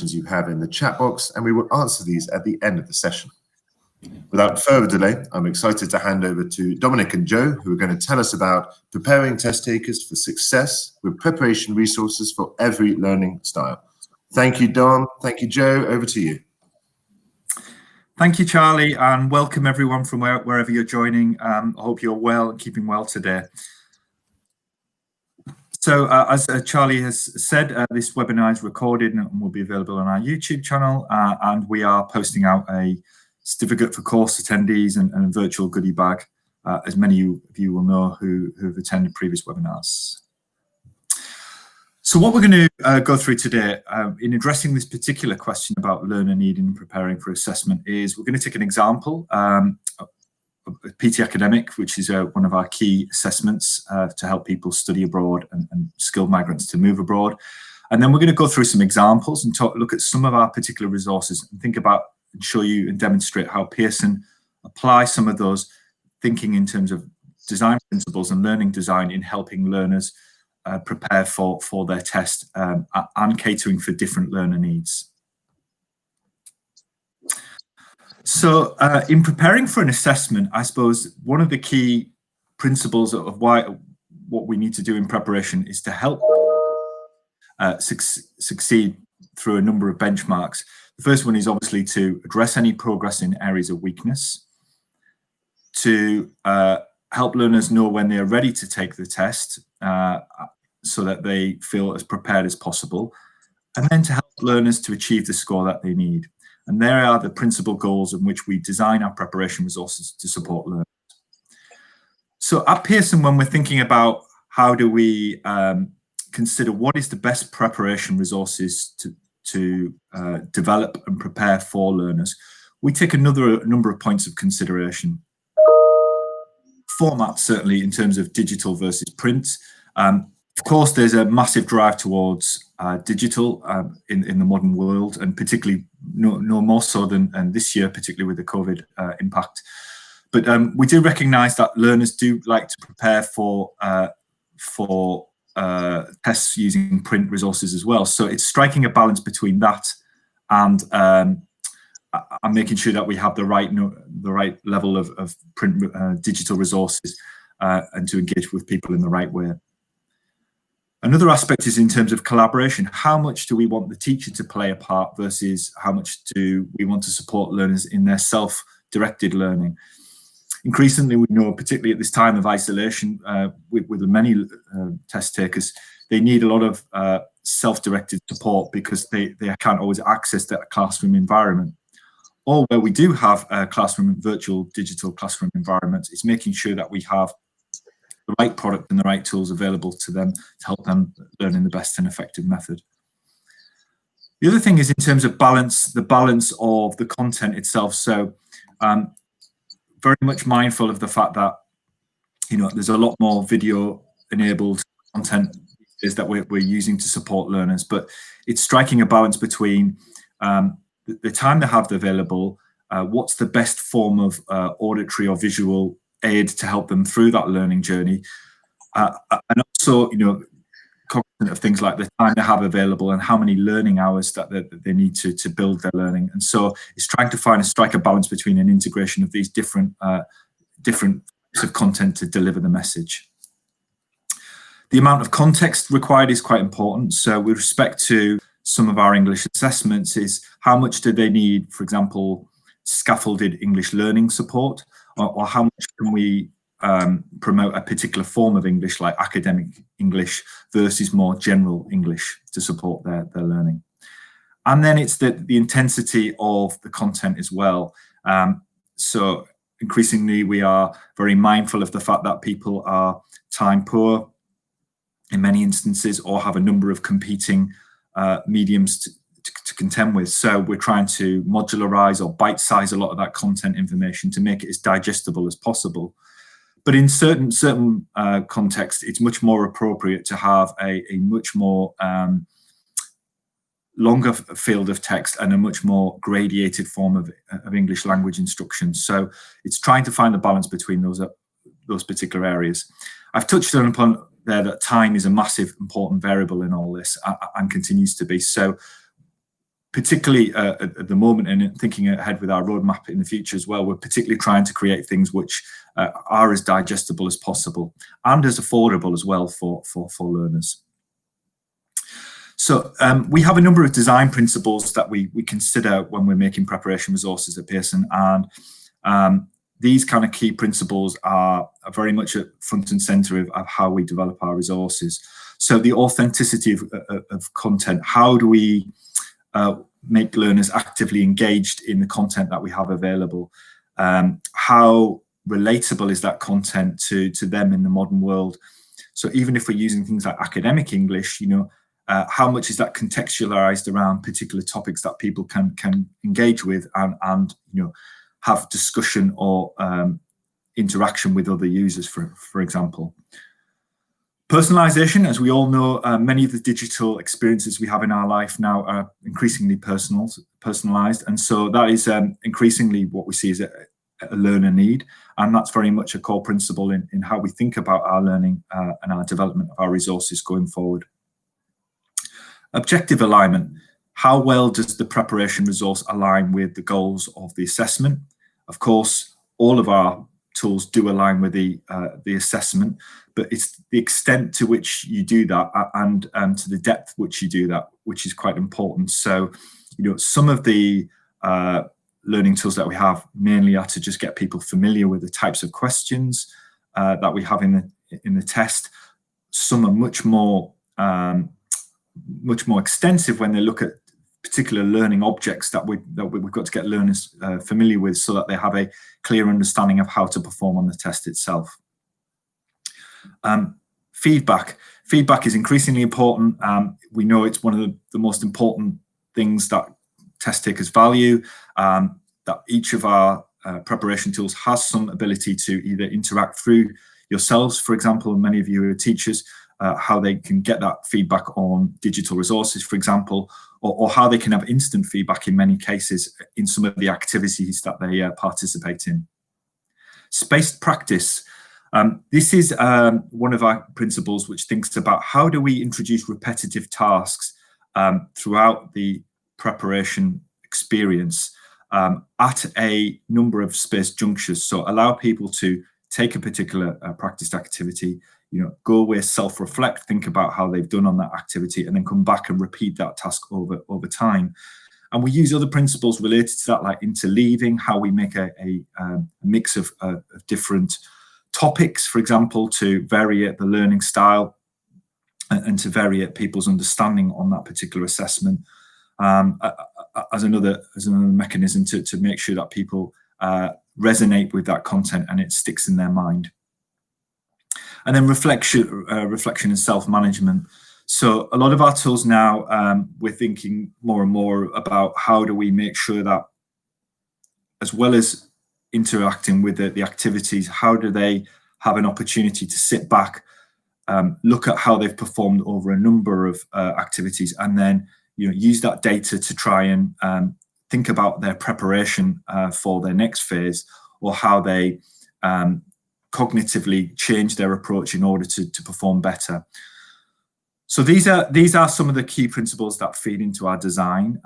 questions you have in the chat box, and we will answer these at the end of the session. Without further delay, I'm excited to hand over to Dominic and Joe, who are going to tell us about preparing test takers for success with preparation resources for every learning style. Thank you, Dom. Thank you, Joe. Over to you. Thank you, Charlie, and welcome everyone from wherever you're joining. I hope you're well and keeping well today. So as Charlie has said, this webinar is recorded and will be available on our YouTube channel, and we are posting out a certificate for course attendees and a virtual goodie bag, as many of you will know who have attended previous webinars. So what we're going to go through today in addressing this particular question about learner needing and preparing for assessment is we're going to take an example of PTE Academic, which is one of our key assessments to help people study abroad and skilled migrants to move abroad. And then we're going to go through some examples and look at some of our particular resources and think about and show you and demonstrate how Pearson apply some of those thinking in terms of design principles and learning design in helping learners prepare for their test and catering for different learner needs. So in preparing for an assessment, I suppose one of the key principles of what we need to do in preparation is to help succeed through a number of benchmarks. The first one is obviously to address any progress in areas of weakness, to help learners know when they are ready to take the test so that they feel as prepared as possible, and then to help learners to achieve the score that they need. And there are the principal goals in which we design our preparation resources to support learners. So at Pearson, when we're thinking about how do we consider what is the best preparation resources to develop and prepare for learners, we take a number of points of consideration. Format, certainly, in terms of digital versus print. Of course, there's a massive drive towards digital in the modern world, and particularly no more so than this year, particularly with the COVID impact. But we do recognise that learners do like to prepare for tests using print resources as well. So it's striking a balance between that and making sure that we have the right level of print digital resources and to engage with people in the right way. Another aspect is in terms of collaboration. How much do we want the teacher to play a part versus how much do we want to support learners in their self-directed learning? Increasingly, we know, particularly at this time of isolation, with many test takers, they need a lot of self-directed support because they can't always access that classroom environment. Or where we do have a virtual digital classroom environment, it's making sure that we have the right product and the right tools available to them to help them learn in the best and effective method. The other thing is in terms of balance, the balance of the content itself. So very much mindful of the fact that, you know, there's a lot more video enabled content that we're using to support learners, but it's striking a balance between the time they have available, what's the best form of auditory or visual aid to help them through that learning journey, and also, you know, cognizant of things like the time they have available and how many learning hours that they need to build their learning. And so it's trying to strike a balance between an integration of these different types of content to deliver the message. The amount of context required is quite important. So with respect to some of our English assessments is how much do they need, for example, scaffolded English learning support, or how much can we promote a particular form of English like academic English versus more general English to support their learning. And then it's the intensity of the content as well. So increasingly we are very mindful of the fact that people are time poor in many instances or have a number of competing mediums to contend with. So we're trying to modularize or bite-size a lot of that content information to make it as digestible as possible. But in certain contexts, it's much more appropriate to have a much more longer field of text and a much more gradiated form of English language instruction. So it's trying to find the balance between those particular areas. I've touched upon there that time is a massive important variable in all this and continues to be. So particularly at the moment, and thinking ahead with our roadmap in the future as well, we're particularly trying to create things which are as digestible as possible and as affordable as well for learners. So we have a number of design principles that we consider when we're making preparation resources at Pearson, and these kind of key principles are very much at front and center of how we develop our resources. So the authenticity of content, how do we make learners actively engaged in the content that we have available? How relatable is that content to them in the modern world? So even if we're using things like academic English, you know, how much is that contextualized around particular topics that people can engage with and you know, have discussion or interaction with other users, for example. Personalization, as we all know, many of the digital experiences we have in our life now are increasingly personalized, and so that is increasingly what we see as a learner need, and that's very much a core principle in how we think about our learning and our development of our resources going forward. Objective alignment. How well does the preparation resource align with the goals of the assessment? Of course, all of our tools do align with the assessment, but it's the extent to which you do that and to the depth which you do that, which is quite important. So, you know, some of the learning tools that we have mainly are to just get people familiar with the types of questions that we have in the test. Some are much more extensive when they look at particular learning objects that we've got to get learners familiar with, so that they have a clear understanding of how to perform on the test itself. Feedback is increasingly important. We know it's one of the most important things that test takers value, that each of our preparation tools has some ability to either interact through yourselves, for example, and many of you are teachers, how they can get that feedback on digital resources, for example, or how they can have instant feedback in many cases in some of the activities that they participate in. Spaced practice. This is one of our principles which thinks about how do we introduce repetitive tasks throughout the preparation experience at a number of spaced junctures. So allow people to take a particular practiced activity, you know, go away, self-reflect, think about how they've done on that activity, and then come back and repeat that task over time. And we use other principles related to that, like interleaving, how we make a mix of different topics, for example, to vary the learning style and to vary people's understanding on that particular assessment, as another mechanism to make sure that people resonate with that content and it sticks in their mind. And then reflection and self-management. So a lot of our tools now, we're thinking more and more about how do we make sure that, as well as interacting with the activities, how do they have an opportunity to sit back, look at how they've performed over a number of activities, and then, you know, use that data to try and think about their preparation for their next phase, or how they cognitively change their approach in order to perform better. So these are some of the key principles that feed into our design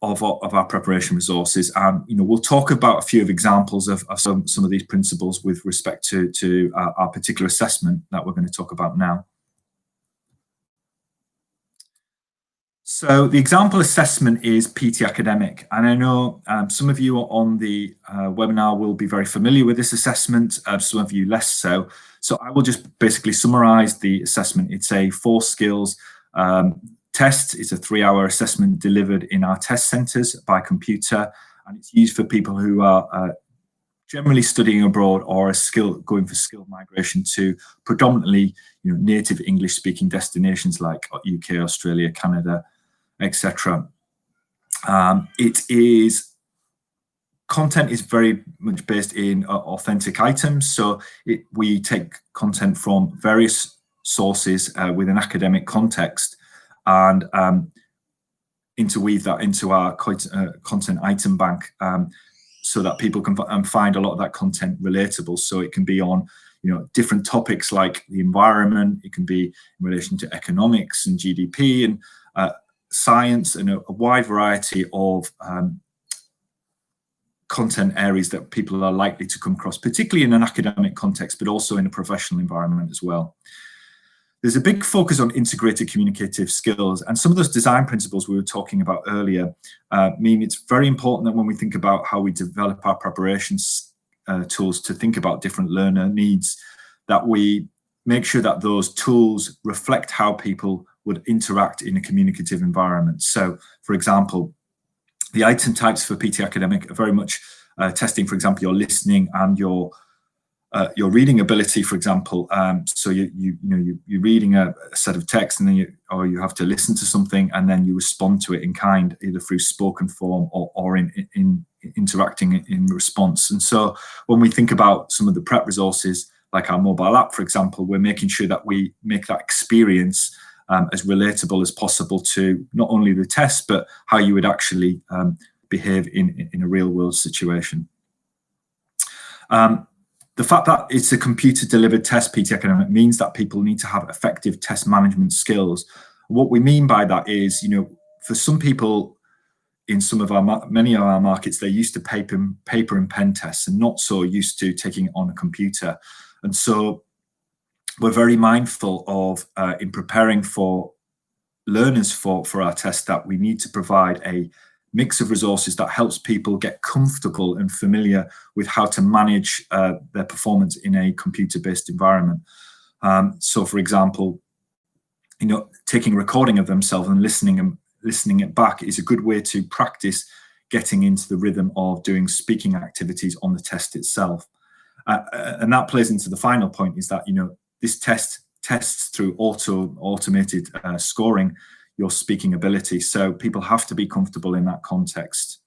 of our preparation resources, and you know, we'll talk about a few examples of some of these principles with respect to our particular assessment that we're going to talk about now. So the example assessment is PTE Academic, and I know some of you on the webinar will be very familiar with this assessment, some of you less so. So I will just basically summarize the assessment. It's a 4 skills test. It's a 3-hour assessment delivered in our test centres by computer, and it's used for people who are generally studying abroad or going for skilled migration to predominantly, you know, native English speaking destinations like UK, Australia, Canada, etc. Content is very much based in authentic items. So we take content from various sources with an academic context and interweave that into our content item bank, so that people can find a lot of that content relatable. So it can be on, you know, different topics like the environment. It can be in relation to economics and GDP, and science and a wide variety of content areas that people are likely to come across, particularly in an academic context, but also in a professional environment as well. There's a big focus on integrated communicative skills, and some of those design principles we were talking about earlier mean it's very important that when we think about how we develop our preparations tools to think about different learner needs, that we make sure that those tools reflect how people would interact in a communicative environment. So, for example, the item types for PTE Academic are very much testing, for example, your listening and your reading ability, for example. So you're reading a set of text, and then you have to listen to something, and then you respond to it in kind, either through spoken form or in interacting in response. And so when we think about some of the prep resources, like our mobile app, for example, we're making sure that we make that experience as relatable as possible to not only the test, but how you would actually behave in a real world situation. The fact that it's a computer-delivered test, PTE Academic, means that people need to have effective test management skills. What we mean by that is, for some people in many of our markets, they're used to paper and pen tests and not so used to taking it on a computer. And so we're very mindful of, in preparing for learners for our test, that we need to provide a mix of resources that helps people get comfortable and familiar with how to manage their performance in a computer-based environment. So, for example, taking a recording of themselves and listening it back is a good way to practice getting into the rhythm of doing speaking activities on the test itself. And that plays into the final point, is that this test tests through automated scoring your speaking ability. So people have to be comfortable in that context.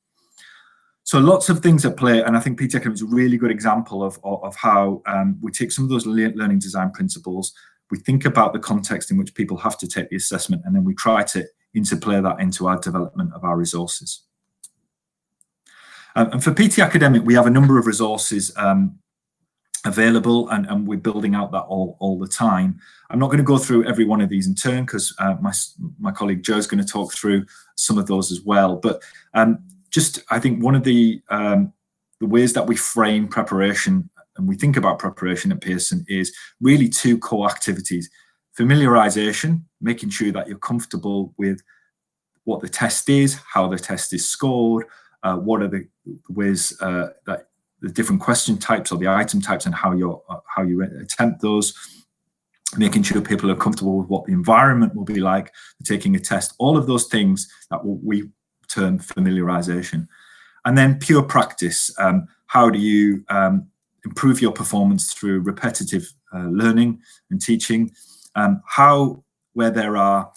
So lots of things at play, and I think PTE Academic is a really good example of how we take some of those learning design principles, we think about the context in which people have to take the assessment, and then we try to interplay that into our development of our resources. And for PTE Academic, we have a number of resources available, and we're building out that all the time. I'm not going to go through every one of these in turn, because my colleague Joe's going to talk through some of those as well. But I think one of the ways that we frame preparation and we think about preparation at Pearson is really two core activities: familiarization, making sure that you're comfortable with what the test is, how the test is scored, what are the ways that the different question types or the item types, and how you attempt those, making sure people are comfortable with what the environment will be like taking a test, all of those things that we term familiarization. And then pure practice, how do you improve your performance through repetitive learning and teaching, where there are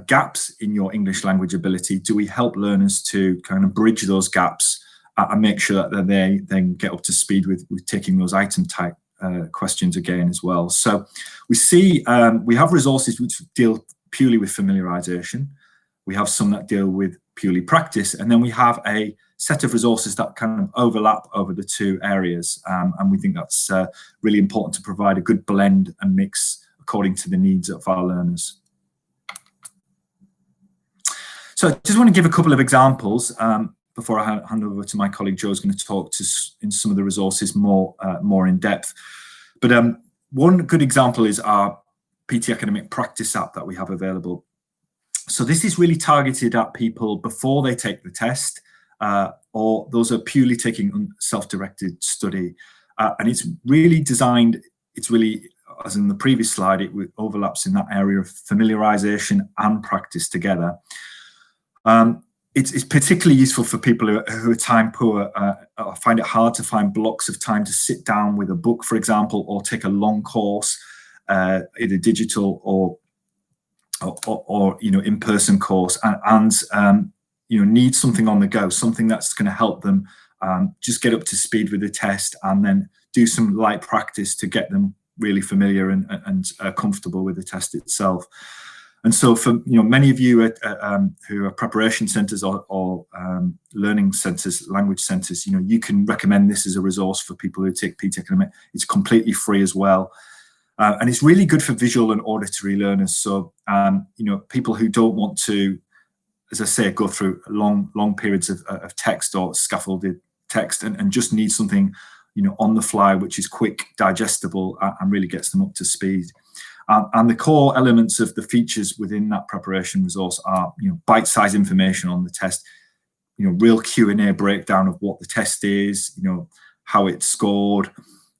gaps in your English language ability, do we help learners to kind of bridge those gaps and make sure that they then get up to speed with taking those item type questions again as well. So we see we have resources which deal purely with familiarization. We have some that deal with purely practice, and then we have a set of resources that kind of overlap over the two areas. And we think that's really important to provide a good blend and mix according to the needs of our learners. So I just want to give a couple of examples before I hand over to my colleague Joe, who's going to talk in some of the resources more in depth. But one good example is our PTE Academic practice app that we have available. So this is really targeted at people before they take the test, or those are purely taking self-directed study. And it's really designed, it's really, as in the previous slide, it overlaps in that area of familiarization and practice together. It's particularly useful for people who are time poor. I find it hard to find blocks of time to sit down with a book, for example, or take a long course, either digital or in-person course, and need something on the go, something that's going to help them just get up to speed with the test, and then do some light practice to get them really familiar and comfortable with the test itself. And so for many of you who are preparation centres or learning centres, language centres, you can recommend this as a resource for people who take PTE Academic. It's completely free as well. And it's really good for visual and auditory learners. So, people who don't want to as I say, go through long periods of text or scaffolded text and just need something, on the fly, which is quick, digestible, and really gets them up to speed. And the core elements of the features within that preparation resource are, bite-sized information on the test, real Q&A breakdown of what the test is, how it's scored,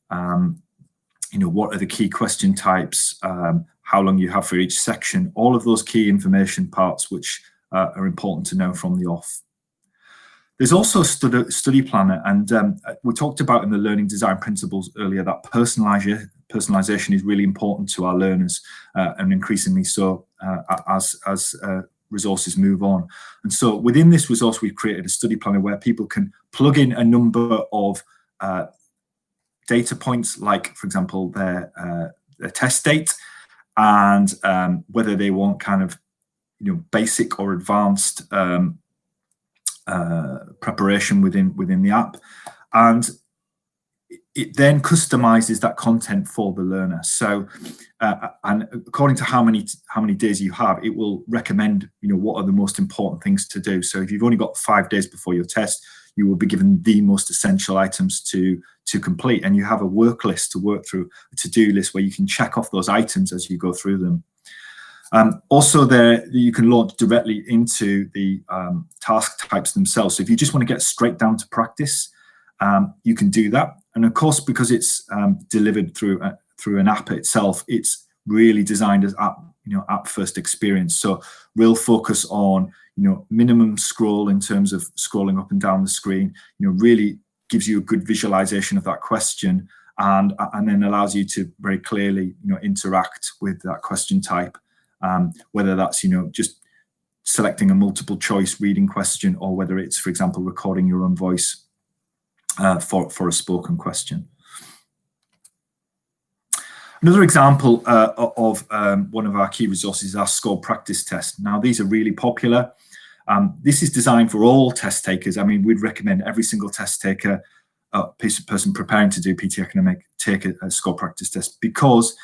what are the key question types, how long you have for each section, all of those key information parts which are important to know from the off. There's also a study planner, and we talked about in the learning design principles earlier that personalization is really important to our learners, and increasingly so as resources move on. And so within this resource, we've created a study planner where people can plug in a number of data points, like, for example, their test date, and whether they want kind of basic or advanced preparation within the app, and it then customizes that content for the learner. So and according to how many days you have, it will recommend what are the most important things to do. So if you've only got 5 days before your test, you will be given the most essential items to complete, and you have a work list to work through, a to-do list where you can check off those items as you go through them. Also, there you can launch directly into the task types themselves. So if you just want to get straight down to practice, you can do that. And of course, because it's delivered through an app itself, it's really designed as app first experience. So real focus on minimum scroll in terms of scrolling up and down the screen. Really gives you a good visualization of that question, and then allows you to very clearly interact with that question type. Whether that's just selecting a multiple choice reading question, or whether it's, for example, recording your own voice for a spoken question. Another example of one of our key resources is our score practice test. Now, these are really popular. This is designed for all test takers. I mean, we'd recommend every single test taker, person preparing to do PTE Academic, take a score practice test, because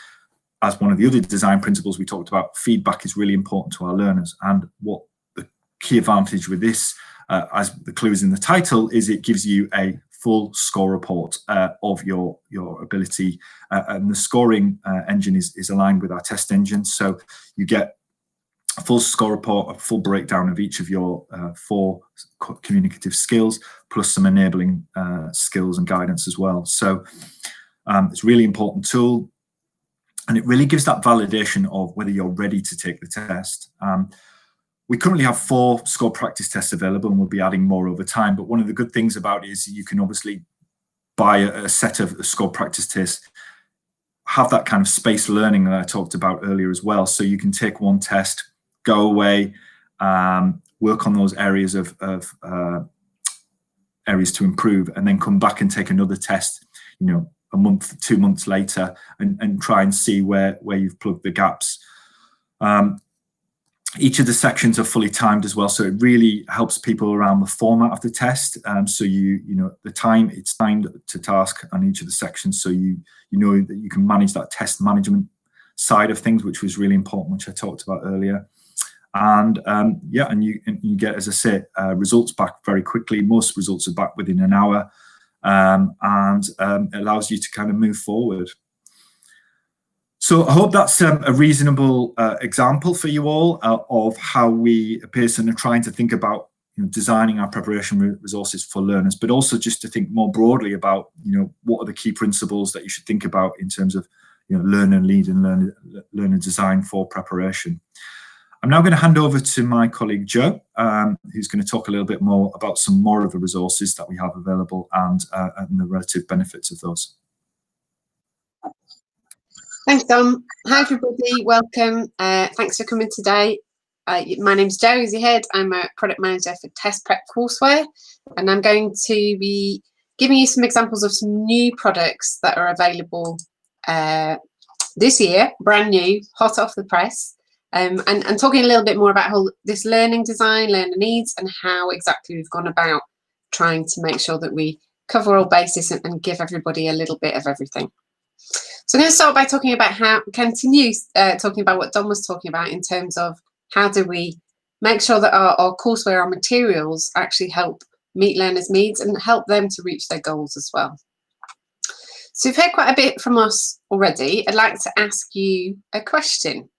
as one of the other design principles we talked about, feedback is really important to our learners. And what the key advantage with this, as the clue is in the title, is it gives you a full score report of your ability, and the scoring engine is aligned with our test engine. So you get a full score report, a full breakdown of each of your 4 communicative skills, plus some enabling skills and guidance as well. So it's a really important tool. And it really gives that validation of whether you're ready to take the test. We currently have 4 score practice tests available, and we'll be adding more over time. But one of the good things about it is you can obviously buy a set of score practice tests, have that kind of spaced learning that I talked about earlier as well. So you can take one test, go away, work on those areas of areas to improve, and then come back and take another test, a month, 2 months later, and try and see where you've plugged the gaps. Each of the sections are fully timed as well, so it really helps people around the format of the test. So the time, it's timed to task on each of the sections, so you know that you can manage that test management side of things, which was really important, which I talked about earlier. And yeah, and you get, as I say, results back very quickly. Most results are back within an hour. And it allows you to kind of move forward. So I hope that's a reasonable example for you all of how we at Pearson are trying to think about designing our preparation resources for learners, but also just to think more broadly about what are the key principles that you should think about in terms of learner lead and learner design for preparation. I'm now going to hand over to my colleague Joe, who's going to talk a little bit more about some more of the resources that we have available and the relative benefits of those. Thanks, Dom. Hi, everybody. Welcome. Thanks for coming today. My name's Jo, as you heard. I'm a product manager for Test Prep Courseware, and I'm going to be giving you some examples of some new products that are available this year, brand new, hot off the press. And talking a little bit more about how this learning design, learner needs, and how exactly we've gone about trying to make sure that we cover all bases and give everybody a little bit of everything. So I'm going to start by talking about talking about what Dom was talking about in terms of how do we make sure that our courseware, our materials actually help meet learners' needs and help them to reach their goals as well. So you've heard quite a bit from us already. I'd like to ask you a question.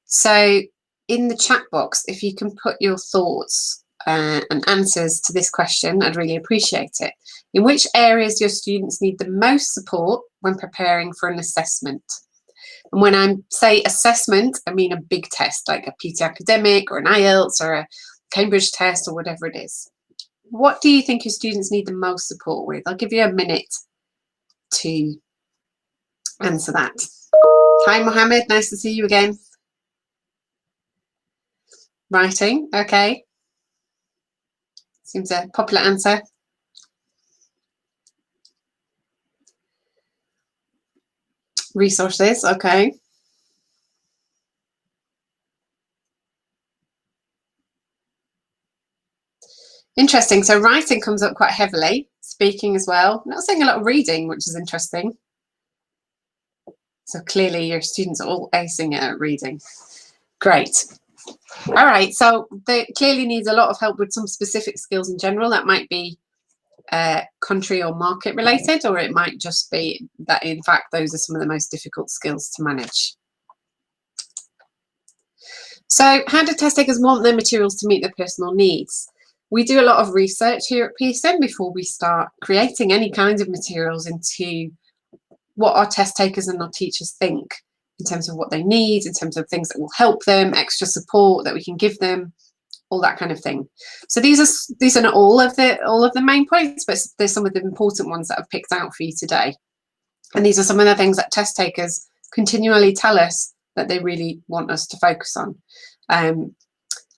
So in the chat box, if you can put your thoughts and answers to this question, I'd really appreciate it. In which areas do your students need the most support when preparing for an assessment? And when I say assessment, I mean a big test like a PTE Academic or an IELTS or a Cambridge test or whatever it is. What do you think your students need the most support with? I'll give you a minute to answer that. Hi, Mohammed. Nice to see you again. Writing, okay. Seems a popular answer. Resources, okay. Interesting. So writing comes up quite heavily, speaking as well. I'm not saying a lot of reading, which is interesting. So clearly your students are all acing it at reading. Great. All right, so they clearly need a lot of help with some specific skills in general. That might be country or market related, or it might just be that in fact those are some of the most difficult skills to manage. So how do test takers want their materials to meet their personal needs? We do a lot of research here at Pearson before we start creating any kinds of materials into what our test takers and our teachers think in terms of what they need, in terms of things that will help them, extra support that we can give them, all that kind of thing. So these are not all of the main points, but there's some of the important ones that I've picked out for you today. And these are some of the things that test takers continually tell us that they really want us to focus on.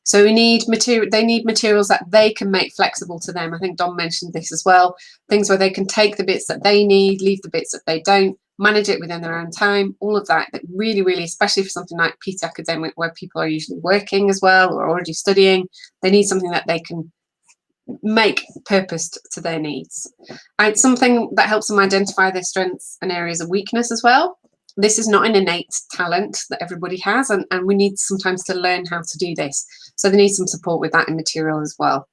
So they need materials that they can make flexible to them. I think Dom mentioned this as well. Things where they can take the bits that they need, leave the bits that they don't, manage it within their own time, all of that. That really, really, especially for something like PTE Academic, where people are usually working as well or already studying, they need something that they can make purposed to their needs. And it's something that helps them identify their strengths and areas of weakness as well. This is not an innate talent that everybody has, and we need sometimes to learn how to do this. So they need some support with that in material as well.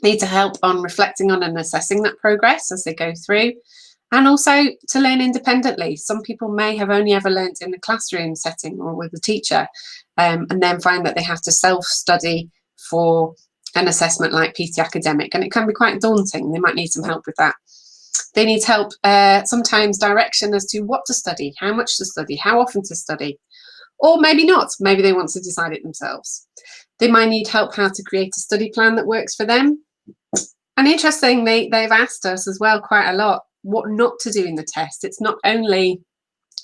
They need to help on reflecting on and assessing that progress as they go through, and also to learn independently. Some people may have only ever learned in the classroom setting or with a teacher, and then find that they have to self-study for an assessment like PTE Academic, and it can be quite daunting. They might need some help with that. They need help, sometimes direction as to what to study, how much to study, how often to study, or maybe not. Maybe they want to decide it themselves. They might need help how to create a study plan that works for them. And interestingly, they've asked us as well quite a lot what not to do in the test. It's not only,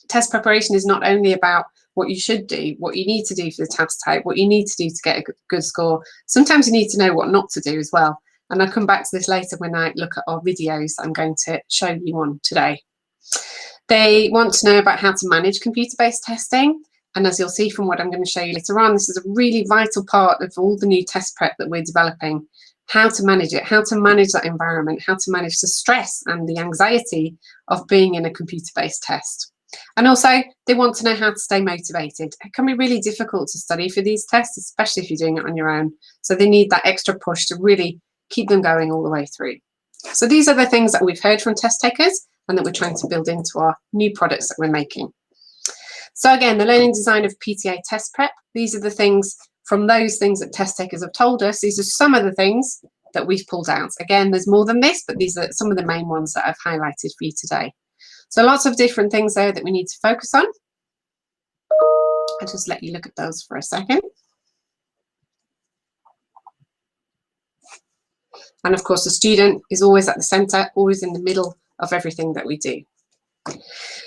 test preparation is not only about what you should do, what you need to do for the task type, what you need to do to get a good score. Sometimes you need to know what not to do as well. And I'll come back to this later when I look at our videos that I'm going to show you on today. They want to know about how to manage computer-based testing. And as you'll see from what I'm going to show you later on, this is a really vital part of all the new test prep that we're developing. How to manage it, how to manage that environment, how to manage the stress and the anxiety of being in a computer-based test. And also, they want to know how to stay motivated. It can be really difficult to study for these tests, especially if you're doing it on your own. So they need that extra push to really keep them going all the way through. So these are the things that we've heard from test takers and that we're trying to build into our new products that we're making. So again, the learning design of PTA test prep, these are the things from those things that test takers have told us. These are some of the things that we've pulled out. Again, there's more than this, but these are some of the main ones that I've highlighted for you today. So lots of different things there that we need to focus on. I'll just let you look at those for a second. And of course, the student is always at the center, always in the middle of everything that we do.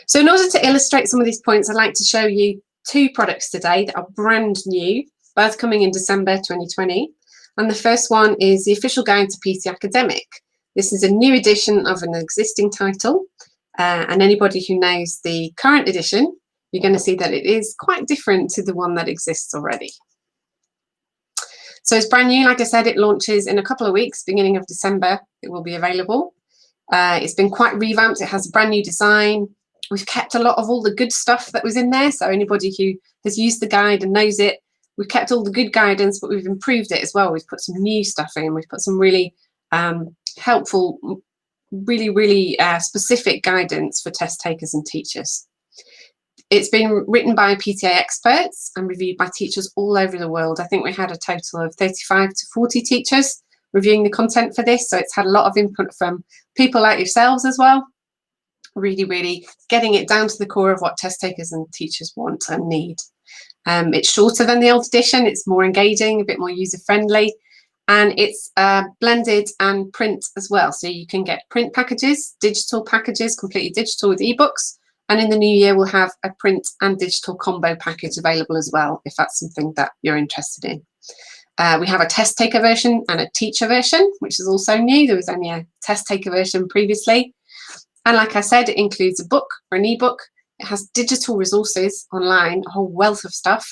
So in order to illustrate some of these points, I'd like to show you two products today that are brand new, both coming in December 2020. And the first one is the official guide to PTE Academic. This is a new edition of an existing title. And anybody who knows the current edition, you're going to see that it is quite different to the one that exists already. So it's brand new. Like I said, it launches in a couple of weeks, beginning of December, it will be available. It's been quite revamped. It has a brand new design. We've kept a lot of all the good stuff that was in there. So anybody who has used the guide and knows it we've kept all the good guidance, but we've improved it as well. We've put some new stuff in. We've put some really helpful, really specific guidance for test takers and teachers. It's been written by PTE experts and reviewed by teachers all over the world. I think we had a total of 35 to 40 teachers reviewing the content for this. So it's had a lot of input from people like yourselves as well. Really getting it down to the core of what test takers and teachers want and need. It's shorter than the old edition. It's more engaging, a bit more user-friendly. And it's blended and print as well. So you can get print packages, digital packages, completely digital with ebooks. And in the new year, we'll have a print and digital combo package available as well, if that's something that you're interested in. We have a test taker version and a teacher version, which is also new. There was only a test taker version previously. And like I said, it includes a book or an ebook. It has digital resources online, a whole wealth of stuff,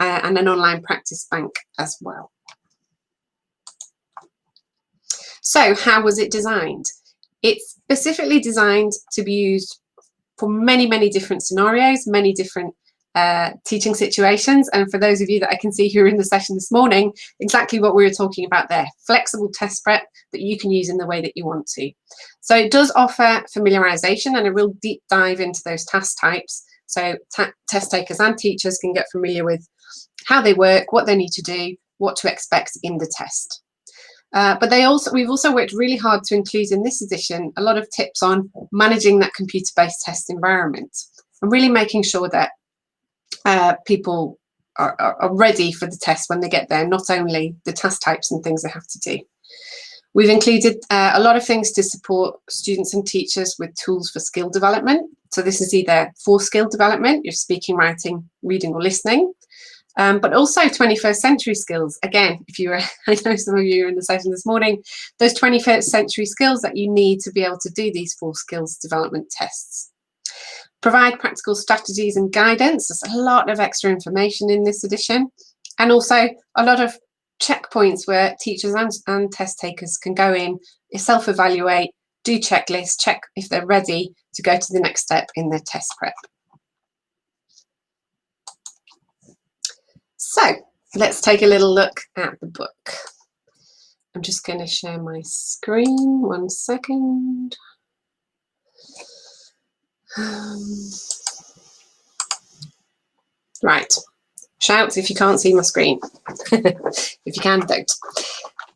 and an online practice bank as well. So how was it designed? It's specifically designed to be used for many different scenarios, many different teaching situations. And for those of you that I can see who are in the session this morning, exactly what we were talking about there, flexible test prep that you can use in the way that you want to. So it does offer familiarization and a real deep dive into those task types. So test takers and teachers can get familiar with how they work, what they need to do, what to expect in the test. But we've also worked really hard to include in this edition a lot of tips on managing that computer-based test environment and really making sure that people are ready for the test when they get there, not only the task types and things they have to do. We've included a lot of things to support students and teachers with tools for skill development. So this is either for skill development, your speaking, writing, reading or listening, but also 21st century skills. Again, if you were, I know some of you are in the session this morning, those 21st century skills that you need to be able to do these 4 skills development tests. Provide practical strategies and guidance. There's a lot of extra information in this edition, and also a lot of checkpoints where teachers and test takers can go in, self-evaluate, do checklists, check if they're ready to go to the next step in their test prep. So let's take a little look at the book. I'm just going to share my screen, 1 second. Right, shout if you can't see my screen. If you can, don't.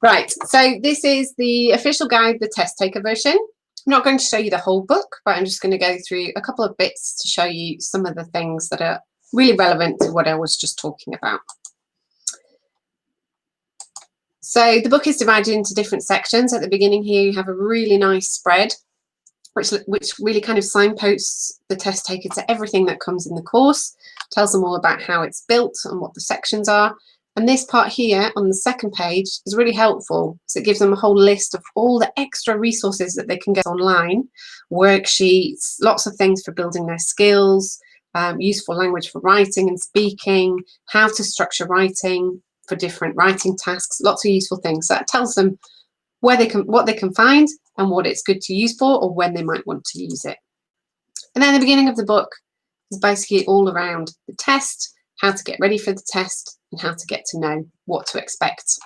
Right, so this is the official guide, the test taker version. I'm not going to show you the whole book, but I'm just going to go through a couple of bits to show you some of the things that are really relevant to what I was just talking about. So the book is divided into different sections. At the beginning here, you have a really nice spread, which really kind of signposts the test taker to everything that comes in the course, tells them all about how it's built and what the sections are. And this part here on the second page is really helpful. So it gives them a whole list of all the extra resources that they can get online, worksheets, lots of things for building their skills, useful language for writing and speaking, how to structure writing for different writing tasks, lots of useful things. So that tells them what they can find and what it's good to use for, or when they might want to use it. And then the beginning of the book is basically all around the test, how to get ready for the test, and how to get to know what to expect.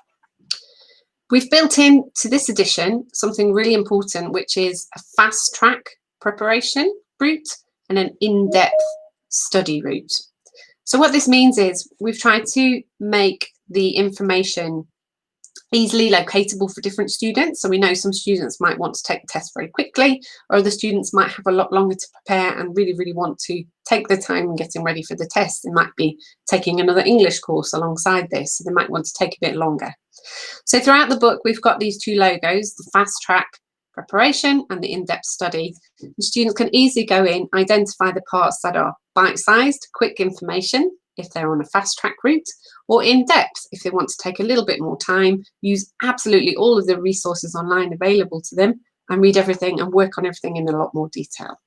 We've built into this edition something really important, which is a fast track preparation route and an in-depth study route. So what this means is we've tried to make the information easily locatable for different students. So we know some students might want to take the test very quickly, or other students might have a lot longer to prepare and really want to take the time in getting ready for the test. They might be taking another English course alongside this, so they might want to take a bit longer. So throughout the book, we've got these 2 logos, the fast track preparation and the in-depth study. The students can easily go in, identify the parts that are bite-sized, quick information, if they're on a fast track route, or in depth if they want to take a little bit more time, use absolutely all of the resources online available to them and read everything and work on everything in a lot more detail.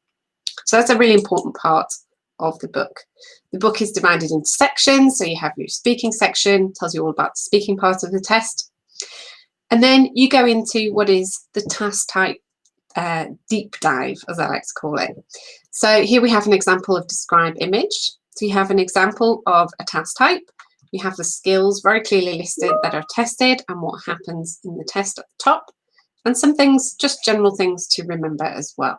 So that's a really important part of the book. The book is divided into sections. So you have your speaking section, tells you all about the speaking part of the test. And then you go into what is the task type deep dive, as I like to call it. So here we have an example of describe image. So you have an example of a task type. we have the skills very clearly listed that are tested and what happens in the test at the top, and some things, just general things to remember as well.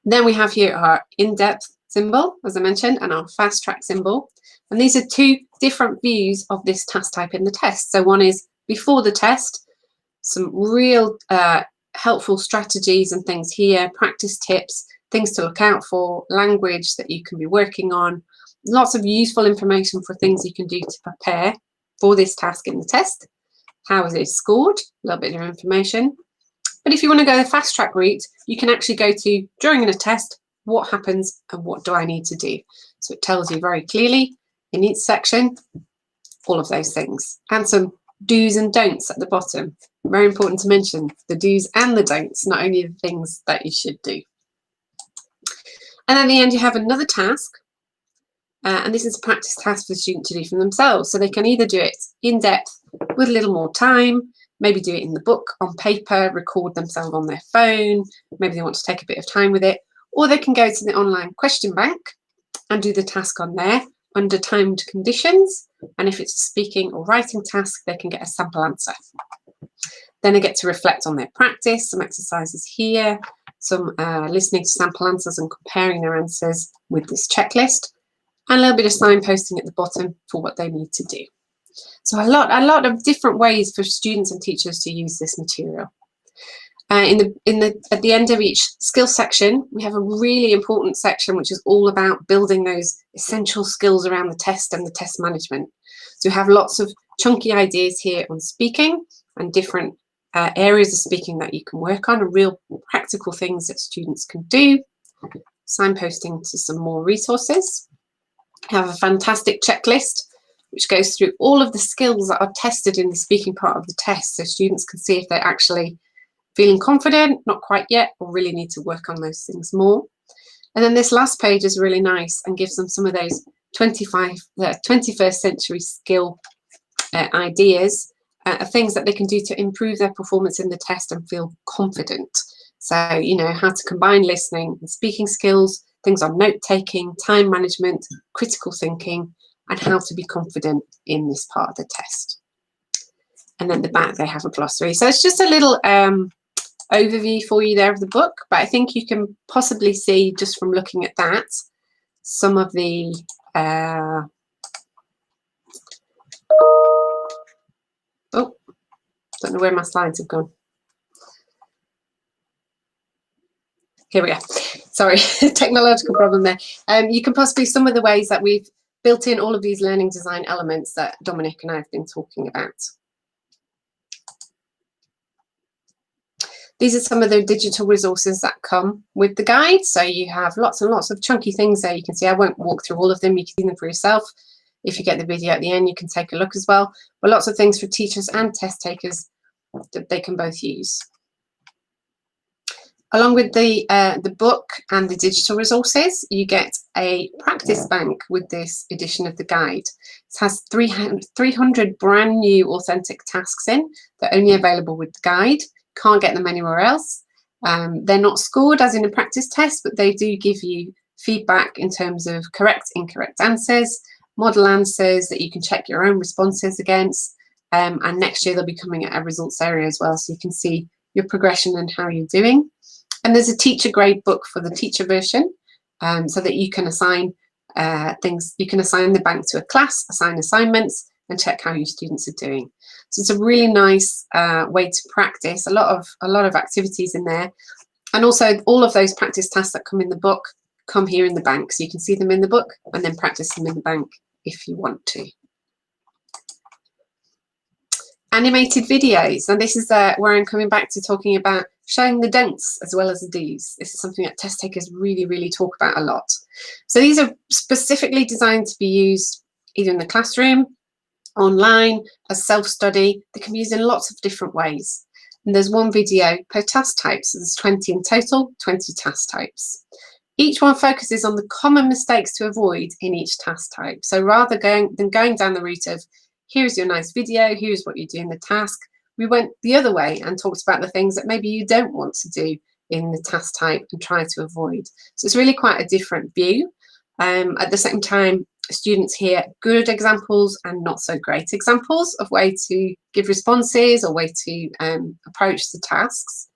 Then we have here our in-depth symbol, as I mentioned, and our fast track symbol. And these are two different views of this task type in the test. So one is before the test, some real helpful strategies and things here, practice tips, things to look out for, language that you can be working on, lots of useful information for things you can do to prepare for this task in the test. How is it scored? A little bit of information. But if you want to go the fast track route, you can actually go to, during a test, what happens and what do I need to do? So it tells you very clearly in each section, all of those things. And some do's and don'ts at the bottom. Very important to mention the do's and the don'ts, not only the things that you should do. And at the end, you have another task. And this is a practice task for the student to do for themselves. So they can either do it in depth with a little more time, maybe do it in the book, on paper, record themselves on their phone. Maybe they want to take a bit of time with it. Or they can go to the online question bank and do the task on there under timed conditions. And if it's a speaking or writing task, they can get a sample answer. Then they get to reflect on their practice, some exercises here, some listening to sample answers and comparing their answers with this checklist, and a little bit of signposting at the bottom for what they need to do. So a lot of different ways for students and teachers to use this material. At the end of each skill section, we have a really important section which is all about building those essential skills around the test and the test management. So we have lots of chunky ideas here on speaking and different areas of speaking that you can work on, and real practical things that students can do. Signposting to some more resources. We have a fantastic checklist which goes through all of the skills that are tested in the speaking part of the test, so students can see if they're actually feeling confident, not quite yet, or really need to work on those things more. And then this last page is really nice and gives them some of those 21st century skill ideas, things that they can do to improve their performance in the test and feel confident. So, you know, how to combine listening and speaking skills, things on note-taking, time management, critical thinking, and how to be confident in this part of the test. And then the back, they have a glossary. So it's just a little overview for you there of the book, but I think you can possibly see just from looking at that some of the oh, don't know where my slides have gone. Here we are. Sorry, technological problem there. You can possibly some of the ways that we've built in all of these learning design elements that Dominic and I have been talking about. These are some of the digital resources that come with the guide. So you have lots and lots of chunky things there. You can see I won't walk through all of them. You can see them for yourself. If you get the video at the end, you can take a look as well. But lots of things for teachers and test takers that they can both use. Along with the book and the digital resources, you get a practice bank with this edition of the guide. It has 300 brand new authentic tasks in. They're only available with the guide. Can't get them anywhere else. They're not scored as in a practice test, but they do give you feedback in terms of correct, incorrect answers, model answers that you can check your own responses against. And next year they'll be coming at a results area as well, so you can see your progression and how you're doing. And there's a teacher grade book for the teacher version, so that you can assign things. You can assign the bank to a class, assign assignments, and check how your students are doing. So it's a really nice way to practice. A lot of activities in there, and also all of those practice tasks that come in the book come here in the bank, so you can see them in the book and then practice them in the bank if you want to. Animated videos, and this is where I'm coming back to talking about showing the don'ts as well as the do's. This is something that test takers really talk about a lot. So these are specifically designed to be used either in the classroom, online, as self-study. They can be used in lots of different ways. And there's one video per task type, so there's 20 in total, 20 task types. Each one focuses on the common mistakes to avoid in each task type. So rather than going down the route of, here's your nice video, here's what you do in the task, we went the other way and talked about the things that maybe you don't want to do in the task type and try to avoid. So it's really quite a different view. At the same time, Students hear good examples and not so great examples of way to give responses or way to approach the tasks.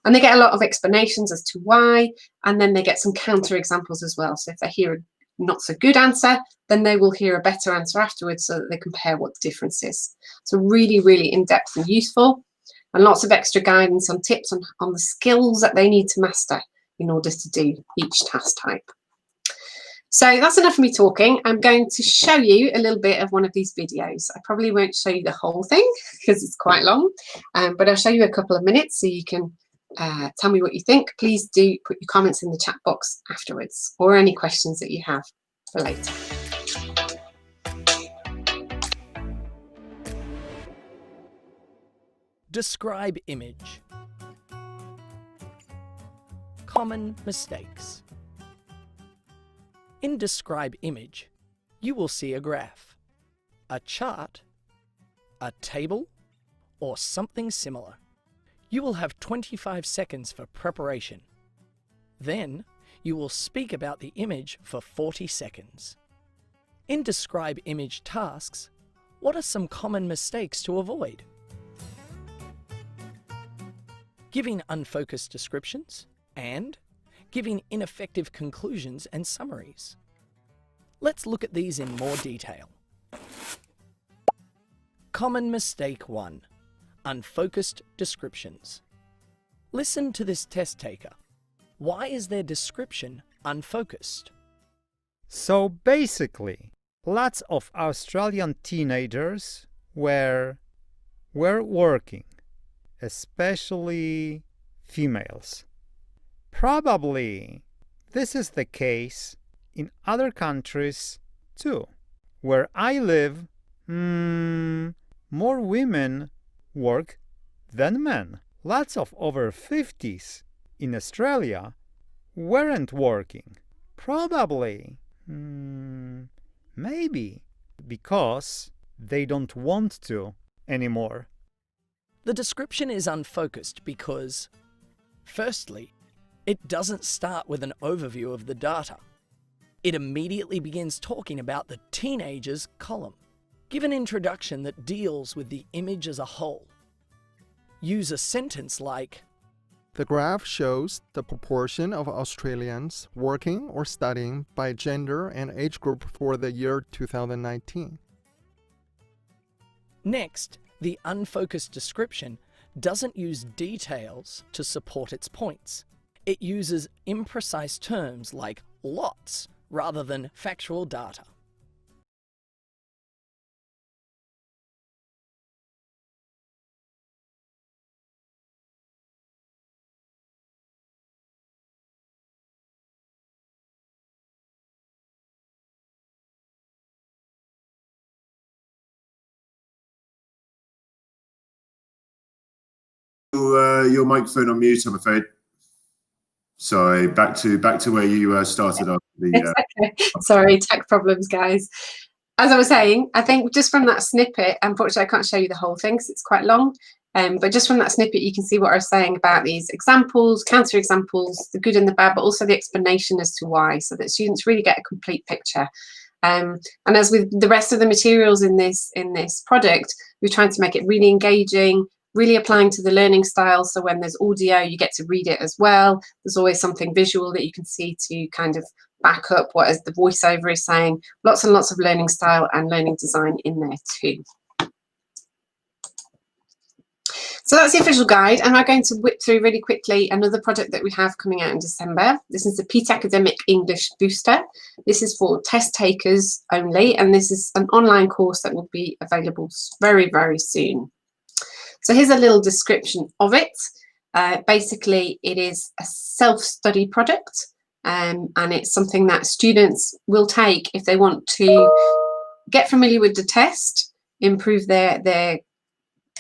And they get a lot of explanations as to why, and then they get some counter examples as well. So if they hear a not so good answer, then they will hear a better answer afterwards so that they compare what the difference is. So really, really in-depth and useful, and lots of extra guidance on tips on the skills that they need to master in order to do each task type. So that's enough of me talking. I'm going to show you a little bit of one of these videos. I probably won't show you the whole thing because it's quite long, but I'll show you a couple of minutes so you can tell me what you think. Please do put your comments in the chat box afterwards, or any questions that you have for later. Describe image. Common mistakes. In describe image, you will see a graph, a chart, a table, or something similar. You will have 25 seconds for preparation. Then, you will speak about the image for 40 seconds. In describe image tasks, what are some common mistakes to avoid? Giving unfocused descriptions and giving ineffective conclusions and summaries. Let's look at these in more detail. Common mistake 1. Unfocused descriptions. Listen to this test taker. Why is their description unfocused? So basically, lots of Australian teenagers were working, especially females. Probably this is the case in other countries too. Where I live, more women work than men. Lots of over 50s in Australia weren't working. Probably, maybe because they don't want to anymore. The description is unfocused because, firstly, it doesn't start with an overview of the data. It immediately begins talking about the teenagers column. Give an introduction that deals with the image as a whole. Use a sentence like, the graph shows the proportion of Australians working or studying by gender and age group for the year 2019. Next, the unfocused description doesn't use details to support its points. It uses imprecise terms like lots rather than factual data. Your microphone on mute, I'm afraid. Sorry, back to where you started off. Okay. Sorry, tech problems, guys. As I was saying, I think just from that snippet, unfortunately, I can't show you the whole thing because it's quite long. But just from that snippet, you can see what I was saying about these examples, counter examples, the good and the bad, but also the explanation as to why, so that students really get a complete picture. And as with the rest of the materials in this product, we're trying to make it really engaging, really applying to the learning style. So when there's audio, you get to read it as well. There's always something visual that you can see to kind of back up what the voiceover is saying. Lots and lots of learning style and learning design in there too. So that's the official guide, and I'm going to whip through really quickly another project that we have coming out in December. This is the Peta Academic English Booster. This is for test takers only, and this is an online course that will be available very, very soon. So here's a little description of it. Basically, it is a self-study project, and it's something that students will take if they want to get familiar with the test, improve their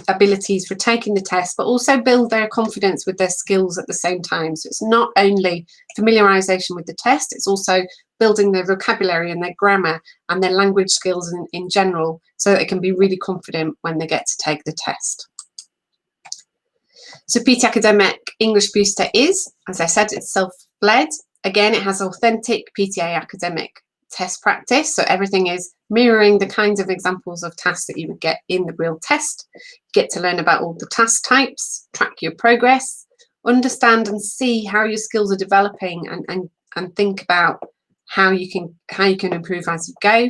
abilities for taking the test, but also build their confidence with their skills at the same time. So it's not only familiarization with the test, it's also building their vocabulary and their grammar and their language skills in general, so that they can be really confident when they get to take the test. So PTE Academic English Booster is, as I said, it's self-led. Again, it has authentic PTA academic test practice. So everything is mirroring the kinds of examples of tasks that you would get in the real test. You get to learn about all the task types, track your progress, understand and see how your skills are developing, and think about how you can improve as you go.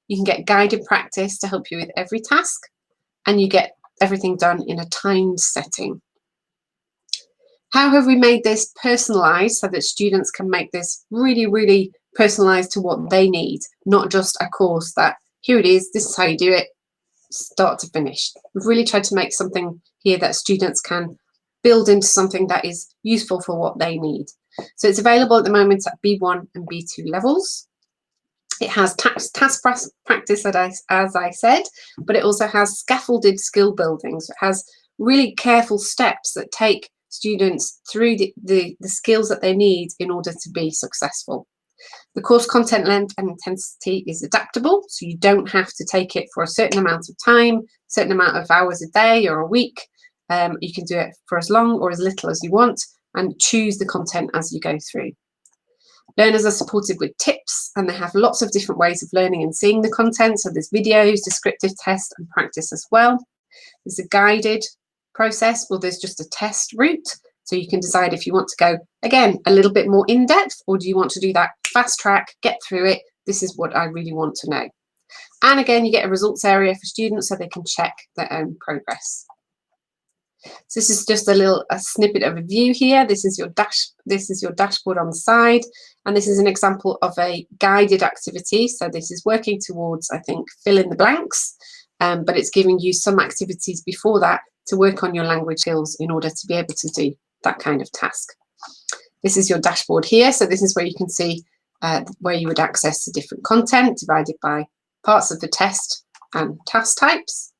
You can get guided practice to help you with every task, and you get everything done in a timed setting. How have we made this personalized so that students can make this really, really personalized to what they need, not just a course that, here it is, this is how you do it, start to finish. We've really tried to make something here that students can build into something that is useful for what they need. So it's available at the moment at B1 and B2 levels. It has task practice, as I said, but it also has scaffolded skill building. So it has really careful steps that take students through the skills that they need in order to be successful. The course content length and intensity is adaptable, so you don't have to take it for a certain amount of time, certain amount of hours a day or a week. You can do it for as long or as little as you want, and choose the content as you go through. Learners are supported with tips, and they have lots of different ways of learning and seeing the content. So there's videos, descriptive tests, and practice as well. There's a guided process, well, there's just a test route. So you can decide if you want to go, again, a little bit more in depth, or do you want to do that fast track, get through it, this is what I really want to know. And again, you get a results area for students so they can check their own progress. So this is just a snippet of a view here. This is your dashboard on the side, and this is an example of a guided activity. So this is working towards, I think, fill in the blanks, but it's giving you some activities before that to work on your language skills in order to be able to do that kind of task. This is your dashboard here. So this is where you can see where you would access the different content divided by parts of the test and task types.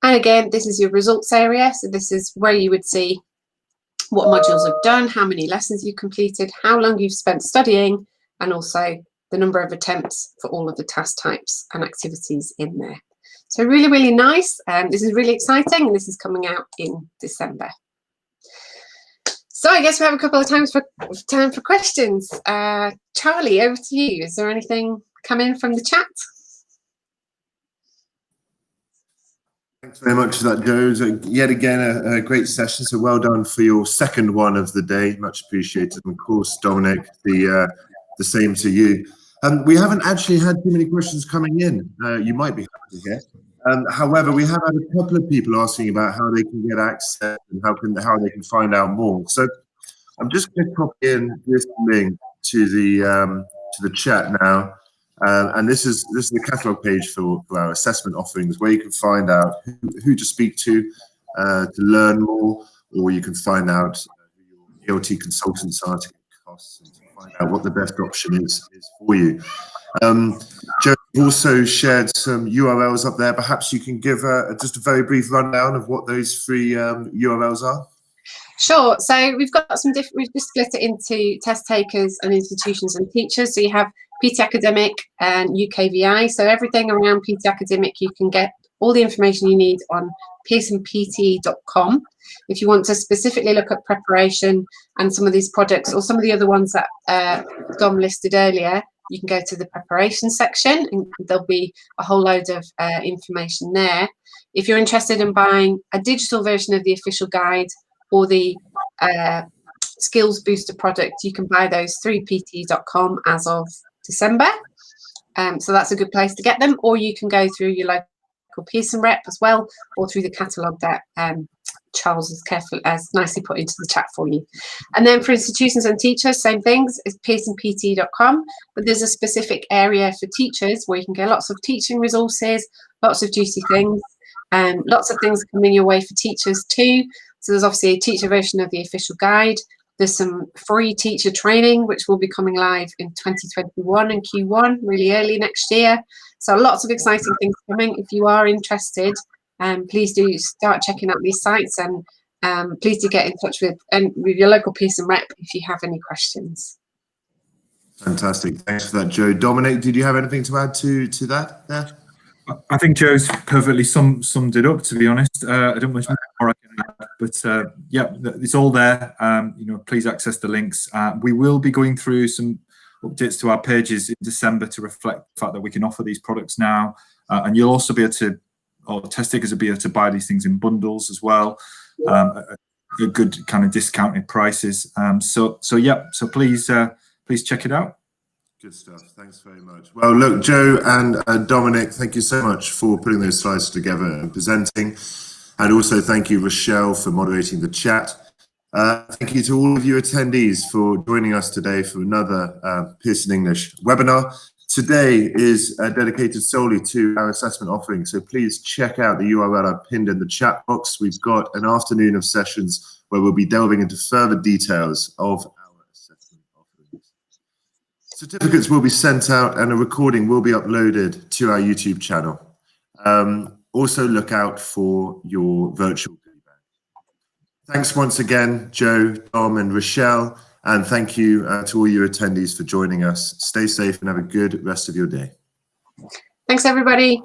And again, this is your results area. So this is where you would see what modules you've done, how many lessons you've completed, how long you've spent studying, and also the number of attempts for all of the task types and activities in there. So really, really nice. This is really exciting, and this is coming out in December. So I guess we have a couple of time for questions. Charlie, over to you. Is there anything coming from the chat? Thanks very much for that, Jo. So yet again, a great session. So well done for your second one of the day. Much appreciated. And of course, Dominic, the same to you. We haven't actually had too many questions coming in. You might be happy to hear. However, we have had a couple of people asking about how they can get access and how they can find out more. So I'm just going to copy in this link to the chat now. And this is the catalogue page for our assessment offerings, where you can find out who to speak to learn more, or you can find out who your ELT consultants are to get costs and to find out what the best option is for you. Jo also shared some URLs up there. Perhaps you can give just a very brief rundown of what those three URLs are. Sure. So we've got some different. We've just split it into test takers and institutions and teachers. So you have PTE Academic and UKVI. So everything around PTE Academic, you can get all the information you need on pearsonpte.com. If you want to specifically look at preparation and some of these projects or some of the other ones that Dom listed earlier, you can go to the preparation section and there'll be a whole load of information there. If you're interested in buying a digital version of the official guide or the skills booster product, you can buy those through pte.com as of December. So that's a good place to get them, or you can go through your local Pearson rep as well, or through the catalogue that Charles has nicely put into the chat for you. And then for institutions and teachers, same things, is pearsonpte.com, but there's a specific area for teachers where you can get lots of teaching resources, lots of juicy things, and lots of things coming your way for teachers too. So there's obviously a teacher version of the official guide. There's some free teacher training, which will be coming live in 2021 and Q1, really early next year. So lots of exciting things coming. If you are interested, please do start checking out these sites, and please do get in touch with your local Pearson rep if you have any questions. Fantastic. Thanks for that, Jo. Dominic, did you have anything to add to that there? I think Jo's perfectly summed it up, to be honest. I don't much more I can add, but yeah, it's all there. You know, please access the links. We will be going through some updates to our pages in December to reflect the fact that we can offer these products now. And you'll also be able to, or test takers will be able to buy these things in bundles as well, at good kind of discounted prices. So please check it out. Good stuff. Thanks very much. Well, look, Joe and Dominic, thank you so much for putting those slides together and presenting. And also thank you, Rochelle, for moderating the chat. Thank you to all of you attendees for joining us today for another Pearson English webinar. Today is dedicated solely to our assessment offering, so please check out the URL I've pinned in the chat box. We've got an afternoon of sessions where we'll be delving into further details of our assessment offerings. Certificates will be sent out and a recording will be uploaded to our YouTube channel. Also look out for your virtual goodie bag. Thanks once again, Joe, Dom and Rochelle. And thank you to all your attendees for joining us. Stay safe and have a good rest of your day. Thanks, everybody.